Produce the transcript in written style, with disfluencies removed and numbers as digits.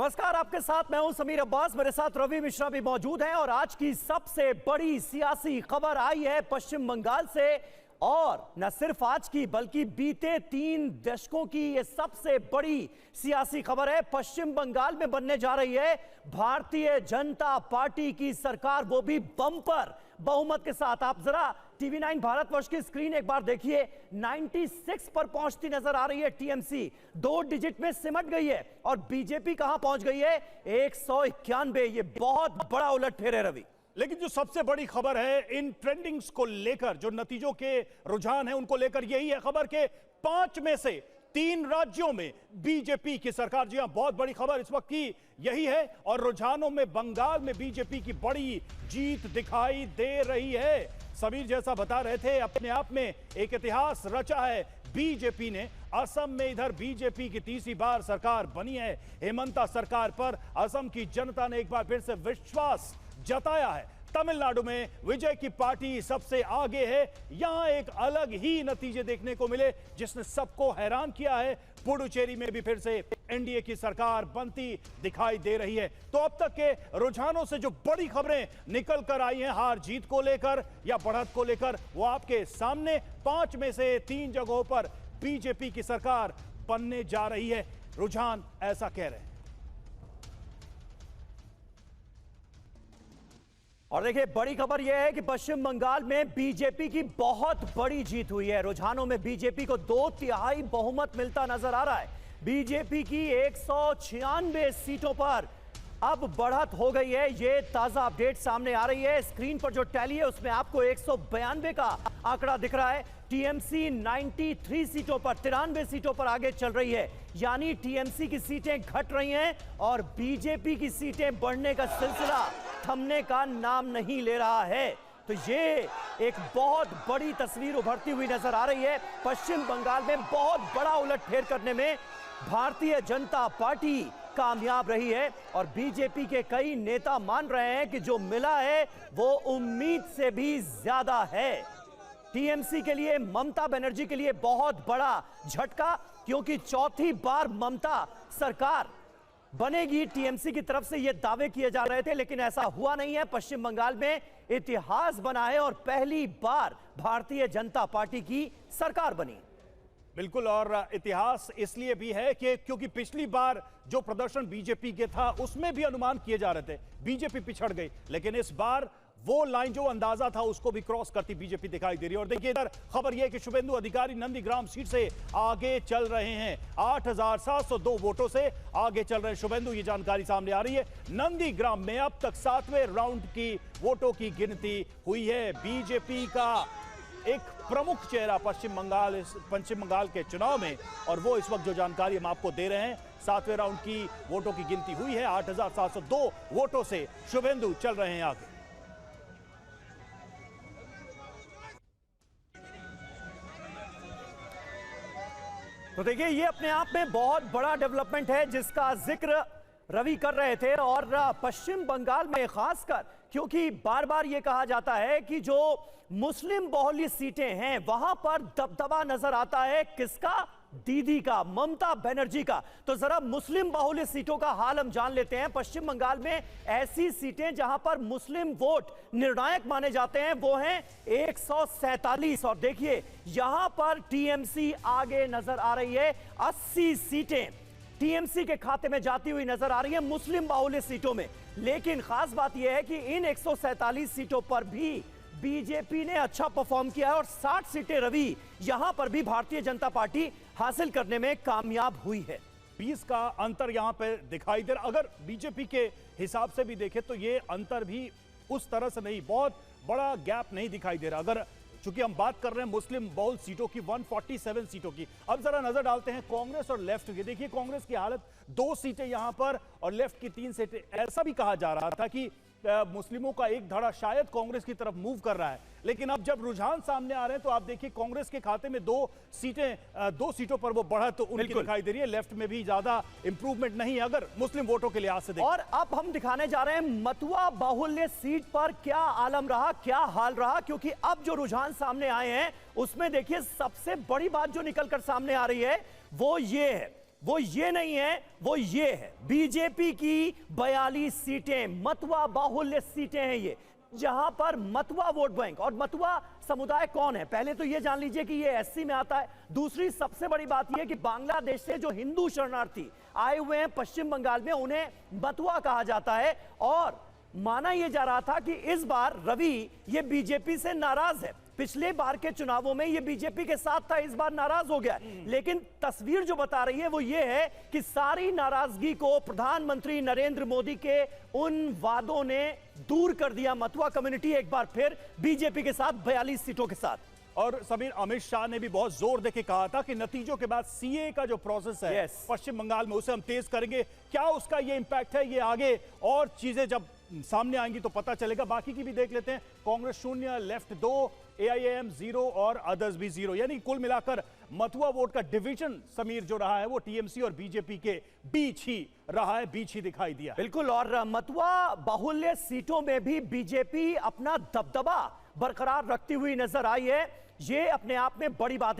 नमस्कार, आपके साथ मैं हूं समीर अब्बास, मेरे साथ रवि मिश्रा भी मौजूद हैं और आज की सबसे बड़ी सियासी खबर आई है पश्चिम बंगाल से। और न सिर्फ आज की बल्कि बीते 3 दशकों की यह सबसे बड़ी सियासी खबर है। पश्चिम बंगाल में बनने जा रही है भारतीय जनता पार्टी की सरकार, वो भी बम्पर बहुमत के साथ। आप जरा टीवी 9 भारतवर्ष की स्क्रीन एक बार देखिए, 96 पर पहुंचती नजर आ रही है टीएमसी, 2 डिजिट में सिमट गई है। और बीजेपी कहां पहुंच गई है? 191। ये बहुत बड़ा उलटफेर है रवि। लेकिन जो सबसे बड़ी खबर है इन ट्रेंडिंग्स को लेकर, जो नतीजों के रुझान है उनको लेकर, यही है खबर के 5 में से 3 राज्यों में बीजेपी की सरकार। जी हां, बहुत बड़ी खबर इस वक्त की यही है। और रुझानों में बंगाल में बीजेपी की बड़ी जीत दिखाई दे रही है। समीर जैसा बता रहे थे, अपने आप में एक इतिहास रचा है बीजेपी ने। असम में इधर बीजेपी की तीसरी बार सरकार बनी है। हेमंता सरकार पर असम की जनता ने एक बार फिर से विश्वास जताया है। तमिलनाडु में विजय की पार्टी सबसे आगे है। यहां एक अलग ही नतीजे देखने को मिले जिसने सबको हैरान किया है। पुडुचेरी में भी फिर से एनडीए की सरकार बनती दिखाई दे रही है। तो अब तक के रुझानों से जो बड़ी खबरें निकल कर आई हैं हार जीत को लेकर या बढ़त को लेकर, वो आपके सामने। 5 में से 3 जगहों पर बीजेपी की सरकार बनने जा रही है। रुझान ऐसा कह रहे हैं। और देखिए, बड़ी खबर यह है कि पश्चिम बंगाल में बीजेपी की बहुत बड़ी जीत हुई है। रुझानों में बीजेपी को 2/3 बहुमत मिलता नजर आ रहा है। बीजेपी की 196 सीटों पर अब बढ़त हो गई है। ये ताजा अपडेट सामने आ रही है। स्क्रीन पर जो टैली है उसमें आपको 192 का आंकड़ा दिख रहा है। टीएमसी 93 सीटों पर, 93 सीटों पर आगे चल रही है। यानी टीएमसी की सीटें घट रही हैं और बीजेपी की सीटें बढ़ने का सिलसिला थमने का नाम नहीं ले रहा है। तो ये एक बहुत बड़ी तस्वीर उभरती हुई नजर आ रही है। पश्चिम बंगाल में बहुत बड़ा उलटफेर करने में भारतीय जनता पार्टी कामयाब रही है और बीजेपी के कई नेता मान रहे हैं कि जो मिला है वो उम्मीद से भी ज्यादा है। टीएमसी के लिए, ममता बनर्जी के लिए बहुत बड़ा झटका, क्योंकि चौथी बार ममता सरकार बनेगी। टीएमसी की तरफ से ये दावे किए जा रहे थे, लेकिन ऐसा हुआ नहीं है। पश्चिम बंगाल में इतिहास बना है और पहली बार भारतीय जनता पार्टी की सरकार बनी। बिल्कुल, और इतिहास इसलिए भी है कि क्योंकि पिछली बार जो प्रदर्शन बीजेपी के था उसमें भी अनुमान किए जा रहे थे बीजेपी पिछड़ गई, लेकिन इस बार वो लाइन जो अंदाजा था उसको भी क्रॉस करती बीजेपी दिखाई दे रही है। और देखिए इधर खबर यह कि शुभेंदु अधिकारी नंदीग्राम सीट से आगे चल रहे हैं। 8702 वोटों से आगे चल रहे हैं शुभेंदु, ये जानकारी सामने आ रही है। नंदीग्राम में अब तक 7वें राउंड की वोटों की गिनती हुई है। बीजेपी का एक प्रमुख चेहरा पश्चिम बंगाल के चुनाव में, और वो इस वक्त जो जानकारी हम आपको दे रहे हैं, 7वें राउंड की वोटों की गिनती हुई है। 8702 वोटों से शुभेंदु चल रहे हैं आगे। तो देखिए, ये अपने आप में बहुत बड़ा डेवलपमेंट है जिसका जिक्र रवि कर रहे थे। और पश्चिम बंगाल में खासकर क्योंकि बार बार ये कहा जाता है कि जो मुस्लिम बहुल्य सीटें हैं वहां पर दबदबा नजर आता है किसका? दीदी का, ममता बनर्जी का। तो जरा मुस्लिम बहुल्य सीटों का हाल हम जान लेते हैं। पश्चिम बंगाल में ऐसी सीटें जहां पर मुस्लिम वोट निर्णायक माने जाते हैं वो हैं 147। और देखिए यहां पर टीएमसी आगे नजर आ रही है। 80 सीटें टीएमसी के खाते में जाती हुई नजर आ रही है मुस्लिम बाहुल्य सीटों में। लेकिन खास बात यह है कि इन 147 सीटों पर भी बीजेपी ने अच्छा परफॉर्म किया है और 60 सीटें रवि यहां पर भी भारतीय जनता पार्टी हासिल करने में कामयाब हुई है। 20 का अंतर यहां पे दिखाई दे रहा। अगर बीजेपी के हिसाब से भी देखें तो ये अंतर भी उस तरह से नहीं, बहुत बड़ा गैप नहीं दिखाई दे रहा। अगर चूंकि हम बात कर रहे हैं मुस्लिम बहुल सीटों की, 147 सीटों की। अब जरा नजर डालते हैं कांग्रेस और लेफ्ट की। देखिए कांग्रेस की हालत, 2 सीटें यहां पर और लेफ्ट की 3 सीटें। ऐसा भी कहा जा रहा था कि मुस्लिमों का एक धड़ा शायद कांग्रेस की तरफ मूव कर रहा है, लेकिन अब जब रुझान सामने आ रहे हैं तो आप देखिए कांग्रेस के खाते में 2 सीटों पर वो बढ़त उनकी दिखाई दे रही है। लेफ्ट में भी ज्यादा इंप्रूवमेंट नहीं है अगर मुस्लिम वोटों के लिहाज से देखें। और अब हम दिखाने जा रहे हैं मतुआ बाहुल्य सीट पर क्या आलम रहा, क्या हाल रहा, क्योंकि अब जो रुझान सामने आए हैं उसमें देखिए सबसे बड़ी बात जो निकलकर सामने आ रही है वो ये है। वो ये नहीं है, वो ये है। बीजेपी की 42 सीटें, मतवा बाहुल्य सीटें हैं ये, जहां पर मतवा वोट बैंक। और मतवा समुदाय कौन है, पहले तो ये जान लीजिए कि ये एससी में आता है। दूसरी सबसे बड़ी बात ये कि बांग्लादेश से जो हिंदू शरणार्थी आए हुए हैं पश्चिम बंगाल में, उन्हें मतवा कहा जाता है। और माना यह जा रहा था कि इस बार रवि ये बीजेपी से नाराज है, पिछले बार के चुनावों में ये बीजेपी के साथ था, इस बार नाराज हो गया। लेकिन तस्वीर जो बता रही है वो ये है कि सारी नाराजगी को प्रधानमंत्री नरेंद्र मोदी के उन वादों ने दूर कर दिया। मतवा कम्युनिटी एक बार फिर बीजेपी के साथ 42 सीटों के साथ। और समीर, अमित शाह ने भी बहुत जोर देके कहा था कि नतीजों के बाद सीए का जो प्रोसेस है पश्चिम बंगाल में, उसे हम तेज करेंगे। क्या उसका ये इंपैक्ट है, ये आगे और चीजें जब सामने आएंगी तो पता चलेगा। बाकी की भी देख लेते हैं। कांग्रेस 0, लेफ्ट 2, एआईएम 0 और अदर्स भी 0, यानी कुल मिलाकर मतुआ वोट का डिवीजन समीर जो रहा है वो टीएमसी और बीजेपी के बीच ही रहा है, बीच ही दिखाई दिया। बिल्कुल, और मतुआ बाहुल्य सीटों में भी बीजेपी अपना दबदबा बरकरार रखती हुई नजर आई है। ये अपने आप में बड़ी बात है।